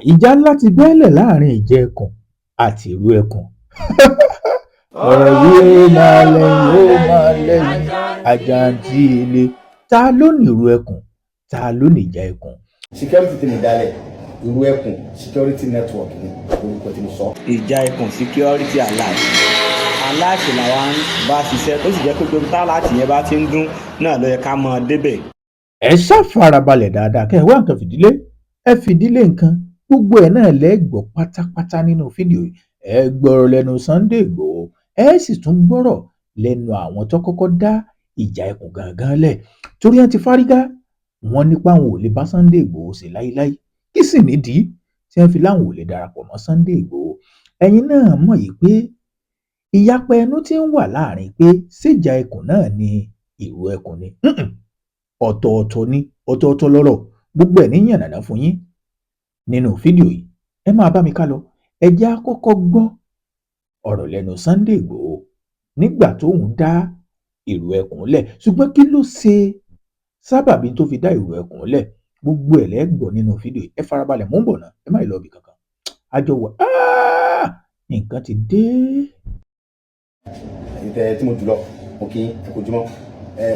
ìjà ńlá ti bẹ́lẹ̀ láàrin ìjẹ ẹkùn àti ìrú ẹkùn. ọ̀rọ̀ yìí ó máa lẹ́yìn àjàǹtí ilé. Ta ló ní ìrú ẹkùn? Ta ló ní ìjà ẹkùn? security tí mi dálẹ̀ ìrú ẹkùn security network ni orúkọ tí mo sọ. ìjà ẹkùn security alert làwa ń bá ṣiṣẹ́ tó sì jẹ́ pé gbogbo táláàtì yẹn bá ti ń dún náà ló yẹ ká mọ débẹ̀. ẹ ṣàfarabalẹ̀ dáadáa kẹ́ ẹ wá nǹkan fìdílé, ẹ fìdílé nǹkan gbogbo ẹ̀ náà lẹ́gbọ̀ọ́ pátápátá nínú fídíò yìí. ẹ gbọ́rọ̀ lẹ́nu Sunday Igboho, ẹ sì tún gbọ́rọ̀ lẹ́nu àwọn tó kọ́kọ́ dá ìjà ẹkùn gangan lẹ̀, torí wọn ti fárígá, wọn nípa àwọn ò lè bá Sunday Igboho ṣe láíláí. kí sì nídìí tí wọn fi láwọn ò lè darapọ̀ mọ́ Sunday Igboho? ẹ̀yin náà mọ̀ yìí pé ìyapa ẹnu tí ń wà láàrin pé ṣèjà ẹkùn náà ni ìrú ẹkùn ni. ọ̀tọ̀ọ̀tọ̀ ni, ọ̀tọ̀ọ̀tọ̀ lọ́rọ̀, gbogbo ẹ̀ ní yànnàná fún yín nínú fídíò yìí. ẹ máa bá mi ká lọ. ẹ jẹ́ á kọ́kọ́ gbọ́ ọ̀rọ̀ lẹ́nu Sunday Igboho nígbà tóun dá ìrú ẹkùn lẹ̀. ṣùgbọ́n kí ló ṣe sábàbí tó fi dá ìrú ẹkùn lẹ̀? gbogbo ẹ̀ lẹ́gbọ́ nínú fídíò yìí. ẹ farabalẹ̀, mò ń bọ̀ náà, ẹ má lọ ibì kankan. àjọ wà nǹkan ti dé. ìtẹ tí mo jùlọ mo kí ẹ kó jùmọ̀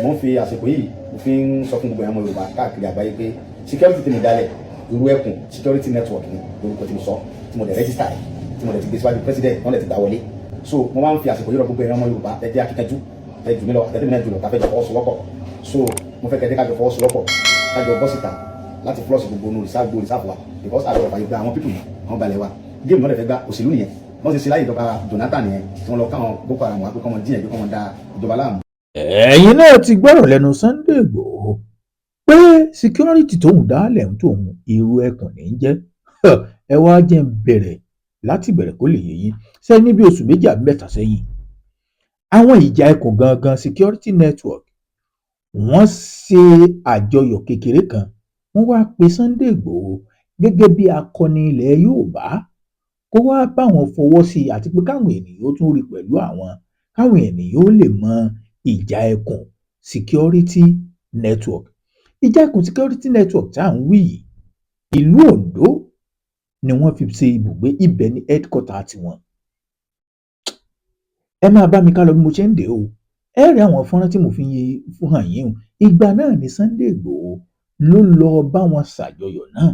mo ń fi àsìkò yìí mo fi ń sọ fún gbogbo àwọn Yorùbá káàkiri àgbáyé pé security tí mi dálẹ̀ ìrú ẹkùn security network ni orúkọ tí mo sọ, tí mo dẹ̀ register ẹ̀, tí mo dẹ̀ ti gbé síwájú president wọn dẹ̀ ti gbà wọlé. so mo máa ń fi àsìkò yìí rọ gbogbo ẹ̀rọ ọmọ Yorùbá ẹ jẹ́ akíkanjú ẹ jù mí lọ àtẹ̀tẹ̀ mi náà jùlọ káfẹ́ jọ fọwọ́sowọ́pọ̀. so mo fẹ́ kẹ́kẹ́ kájọ fọwọ́sowọ́pọ̀ kájọ bọ́ síta láti flọ́ọ̀sì gbogbo onú rìsáàbù wa because àgbọ̀rọ̀ fàyè gba àwọn pípù yìí àwọn balẹ̀ wa géèmù náà lè fẹ́ gba òṣèlú nìyẹn wọ́n ti ṣe láyé ìjọba Jonathan nìyẹn tí wọ́n lọ káwọn Boko Haram wá pé kọ́mọ díẹ̀ pé kọ́mọ da ìjọba láàmú. ẹ̀yin náà ti gbọ́rọ̀ lẹ́nu Sunday Igboho pé security tóun dálẹ̀ ń tóun ìrú ẹkùn ní í jẹ́. ẹ wá jẹ́ ń bẹ̀rẹ̀ láti bẹ̀rẹ̀ kó lè yé yín. ṣé ní bí oṣù méjì àbí mẹ́ta sẹ́yìn àwọn ìjà ẹkùn gangan security network wọ́n ṣe àjọyọ̀ kékeré kan, wọ́n wá pe Sunday Igboho gẹ́gẹ́ bí akọni ilẹ̀ Yorùbá kó wá bá wọn fọwọ́ sí i, àti pé káwọn ènìyàn ó tún rí pẹ̀lú àwọn, káwọn ènìyàn ó lè mọ ìjà ẹkùn security network. ìjà ẹkùn security network tá à ń wí yìí, ìlú Ondo ni wọ́n fi ṣe ibùgbé, ibẹ̀ ní headquarter tiwọn. ẹ máa bá mi ká lọ bí mo ṣe ń dé o. ẹ rí àwọn fọ́nrán tí mo fi ń hàn yín o. ìgbà náà ni Sunday Igboho ló lọ bá wọn ṣàjọyọ̀ náà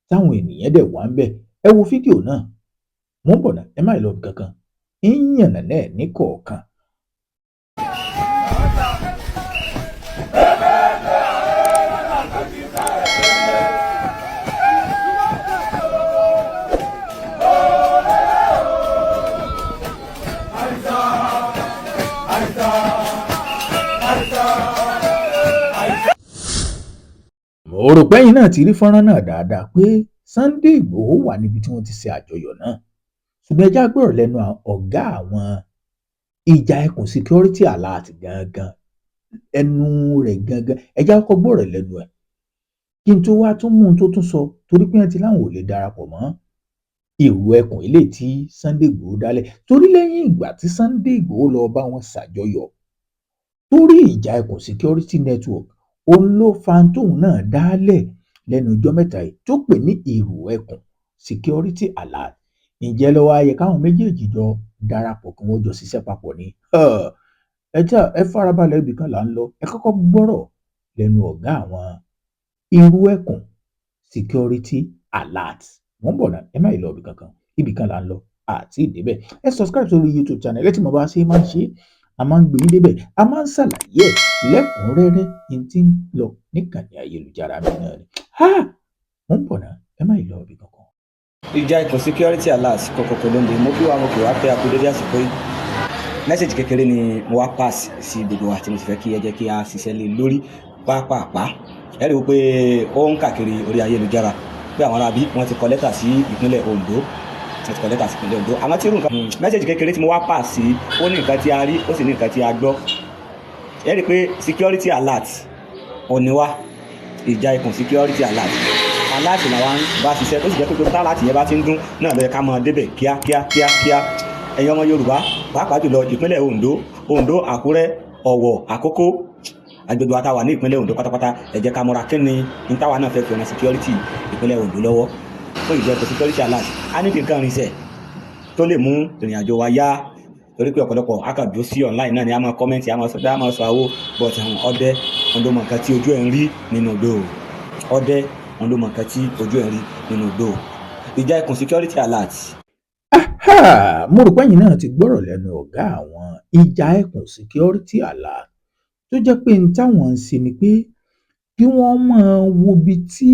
táwọn ènìyàn dẹ̀ wá ń bẹ̀. ẹ wo fídíò náà, mo ń bọ̀ náà, ẹ má lọ bí kankan, ń yànnà náà ní kọ̀ọ̀kan. mo rò pé ẹ̀yin náà ti rí fọ́nrán náà dáadáa pé Sunday Igboho wà níbi tí wọ́n ti ṣe àjọyọ̀ náà. ṣùgbọ́n ẹjá gbọ́rọ̀ lẹ́nu ọ̀gá àwọn ìjà ẹkùn security alert gangan, ẹnu rẹ̀ gangan. ẹjá kọ́kọ́ gbọ́rọ̀ lẹ́nu ẹ̀ kí n tó wá tún mú un tó tún sọ, torí pé wọ́n ti láwọn ò lè darapọ̀ mọ́ ìrú ẹkùn ilé tí Sunday Igboho dálẹ̀. torí lẹ́yìn ìgbà tí Sunday Igboho lọ bá wọn ṣàjọyọ̀ torí ìjà ẹkùn security network, òun ló fa tóun náà dálẹ̀ lẹ́nu ọjọ́ mẹ́ta yìí tó pè ní ìrú ẹkùn security alert. ǹjẹ́ ló wá yẹ káwọn méjèèjì jọ darapọ̀ kí wọ́n jọ ṣiṣẹ́ papọ̀ ni? ẹ farabalẹ̀, ibì kan là ń lọ. ẹ kọ́kọ́ gbọ́rọ̀ lẹ́nu ọ̀gá àwọn ìrú ẹkùn security alert. wọ́n bọ̀ náà, ẹ má lọ ibì kankan, ibì kan là ń lọ àti ìdébẹ̀. ẹ subscribe sórí YouTube channel, ẹ tí mo bá ṣe máa ń ṣe, a máa ń gbé yín débẹ̀, a máa ń ṣàlàyé ẹ̀ lẹ́kùnrẹ́rẹ́ ní tí ń lọ níkànnì ayélujára mi náà ni. wọ́n bọ̀ náà, ẹ má lọ ibì kankan. ìjà ẹkùn security alert kọ̀kọ̀kọ̀ ló ń de mo kí wa mo kò wá pé a kú dédé àsìkò yìí. mẹ́sẹ̀jì kékeré ni mo wá pass sí gbogbo wa tí mo sì fẹ́ kí ẹ jẹ́ kí a ṣiṣẹ́ lé lórí pápápá. ẹ rí i pé ó ń káàkiri orí ayélujára pé àwọn arábí wọ́n ti kọ lẹ́tà sí ìpínlẹ̀ Ondo, wọ́n ti kọ lẹ́tà sí ìpínlẹ̀ Ondo. àwọn tí irú nǹkan mẹ́sẹ̀jì kékeré tí mo wá pass sí, ó ní nǹkan tí a rí, ó sì ní nǹkan tí a gbọ́. ẹ rí i pé security alert òní wá, ìjà ẹkùn security alert làwa ń bá ṣiṣẹ́ tó sì jẹ́ pé gbogbo táláàtì yẹn bá ti ń dún náà ló yẹ ká mọ débẹ̀ kíákíá. ẹ̀yin ọmọ Yorùbá pàápàá jùlọ ìpínlẹ̀ Ondo, Àkúrẹ́, Ọ̀wọ̀, Àkókó, agbègbè wa tá wà ní ìpínlẹ̀ Ondo pátápátá, ẹ jẹ́ ká múra kí ni táwa náà fẹ́ fi ọ̀nà security ìpínlẹ̀ Ondo lọ́wọ́. fún ìjọ ẹkùn security alert á ní nǹkan ìrìnsẹ̀ tó lè mú ìrìn àjò wa yá torí pé ọ̀pọ̀lọpọ̀ akàdúró sí online náà ni a máa kọ́mẹ́ǹtì a máa sọ dá a máa sọ àwo but ọdẹ wọn ló mọ nǹkan tí ojú ẹ̀ ń rí nínú igbó ọdẹ wọn ló mọ nǹkan tí ojú ẹ̀ ń rí nínú igbó ìjà ẹkùn security alert. Mo rò pé ẹ̀yin náà ti gbọ́rọ̀ lẹ́nu ọ̀gá àwọn ìjà ẹkùn security alert tó jẹ́ pé n táwọn ń ṣe ni pé kí wọ́n máa wo ibi tí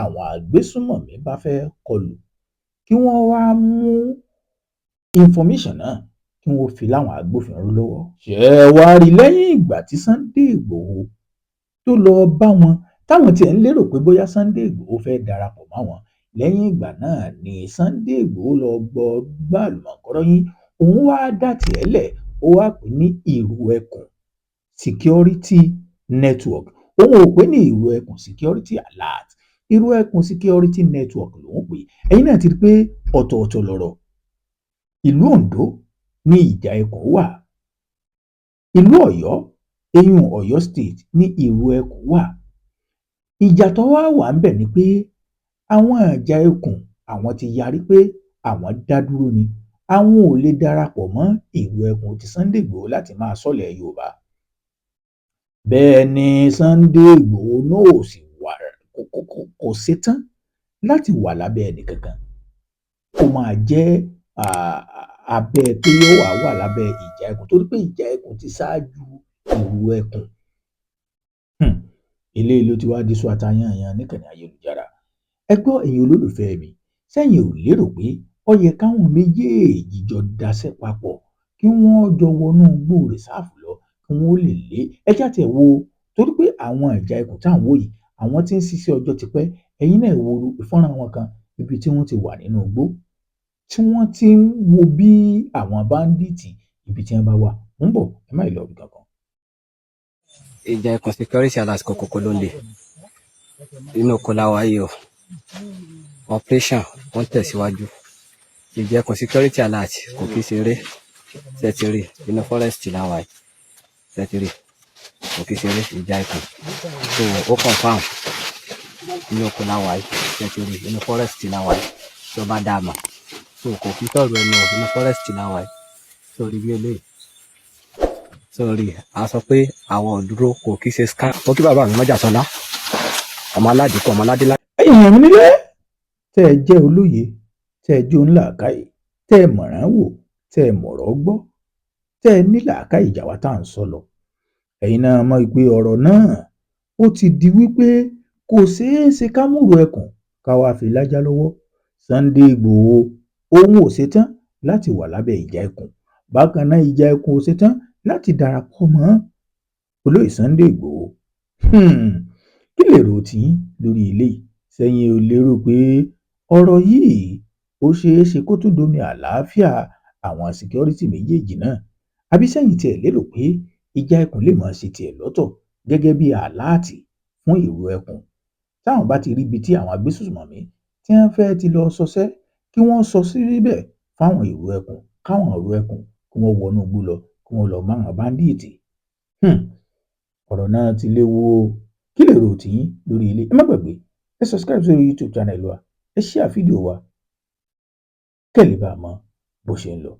àwọn agbésùnmọ̀mí bá fẹ́ kọlù kí wọ́n wá mú information náà kí wọ́n fi láwọn agbófinró lọ́wọ́. ṣé ẹ wá rí lẹ́yìn ìgbà tí Sunday Igboho tó lọ bá wọn táwọn tiẹ̀ ń lérò pé bóyá Sunday Igboho fẹ́ darapọ̀ mọ́ wọn lẹ́yìn ìgbà náà ni Sunday Igboho lọ gbọ́ gbàlùmọ̀kọ́rọ́ yín òun wá dá tiẹ̀ lẹ̀ ó wá pè ní ìrù ẹkùn security network òun ò pè ní ìrù ẹkùn security alert ìrù ẹkùn security network lòun pè. ẹ̀yin náà ti rí pé ọ̀tọ̀ọ̀tọ̀ lọ̀rọ̀. ìlú Ondo ní ìjà ẹkùn wà, ìlú Ọ̀yọ́ eyín Ọ̀yọ́ state ní ìrù ẹkùn wà. ìjà tó wà ń bẹ̀ ni pé àwọn ìjà ẹkùn àwọn ti yarí pé àwọn dá dúró ni àwọn ò lè darapọ̀ mọ́ ìrù ẹkùn ti Sunday Igboho láti máa sọ̀lẹ̀ Yorùbá. bẹ́ẹ̀ ni Sunday Igboho náà ò sì wà kò ṣetán láti wà lábẹ́ ẹnìkankan kó máa jẹ́ abẹ́ pé yóò wà lábẹ́ ìjà ẹkùn torí pé ìjà ẹkùn ti ṣáájú ìrù ẹkùn. eléyìí ló ti wá di sọ àtàyànyàn níkànnì ayélujára. ẹ gbọ́ ẹ̀yin olólùfẹ́ mi sẹ́yìn ò lérò pé ó yẹ káwọn méjèèjì jọ daṣẹ́ papọ̀ kí wọ́n jọ wọnú igbó rìsáàfù lọ kí wọ́n lè lé ẹjá tẹ̀ wo torí pé àwọn ìjà ẹkùn táwọn wò yìí àwọn tí ń ṣiṣẹ́ ọjọ́ ti pẹ́ ẹ̀yin náà wo ìfọ́nrán wọn kan ibi tí wọ́n ti wà nínú igbó tí wọ́n ti ń wo bí àwọn báńdíìtì ibi tí wọ́n bá wà ń bọ̀ ẹ má lọ bí kankan. ìjà ẹkùn security alert kòkòkò ló lè inú oko láwa yìí o operation ó ń tẹ̀síwájú ìjà ẹkùn security alert kò kí ṣeré ṣẹtìrì inú forest láwa yìí ṣẹtìrì kò kí ṣeré ìjà ẹkùn so ó confam inú oko láwa yìí ṣẹtìrì inú forest láwa yìí tó bá dá a mọ̀ so kò kí tọ̀rọ̀ ẹnu inú forest láwa yìí sórí bí eléyìí sórí a sọ pé àwọn òdúró kò kí ṣe scam ó kí bàbá mi mọ́jà sọlá ọmọ aládìkọ ọmọ aládìlá. ẹ̀yin èèyàn mi nílé tẹ́ ẹ jẹ́ olóye tẹ́ ẹ jó ńlá àkáyè tẹ́ ẹ mọ̀ràn wò tẹ́ ẹ mọ̀rọ̀ gbọ́ tẹ́ ẹ nílà àkáyè ìjà wa tá à ń sọ lọ. ẹ̀yin náà mọ̀ pé ọ̀rọ̀ náà ó ti di wípé kò ṣeé ṣe ká múrò ẹkùn ká wá fi lájá lọ́wọ́. Sunday Igboho òun ò ṣetán láti wà lábẹ́ ìjà ẹkùn bákan náà ìjà ẹkùn ò ṣetán láti darapọ̀ mọ́ olóyè Sunday Igboho. kí lè rò tí lórí eléyìí sẹ́yìn ò lérò pé ọ̀rọ̀ yìí ó ṣeé ṣe kó tún domi àlàáfíà àwọn security méjèèjì náà àbí sẹ́yìn tiẹ̀ lérò pé ìjà ẹkùn lè máa ṣe tiẹ̀ lọ́tọ̀ gẹ́gẹ́ bí àláàtì fún ìrù ẹkùn táwọn bá ti rí ibi tí àwọn agbésùnmọ̀mí tí wọ́n fẹ́ ti lọ ṣọṣẹ́ kí wọ́n sọ sí níbẹ̀ fáwọn ìrù ẹkùn káwọn ìrù ẹkùn kí wọ́n wọnú igbó lọ kí wọ́n lọ máwọn báńdíìtì. ọ̀rọ̀ náà ti léwu o kí lè rò tí lórí ilé ẹ má gbàgbé ẹ subscribe sórí YouTube channel wa ẹ share fídíò wa kẹ́lẹ́ bá mọ̀ bó ṣe ń lọ.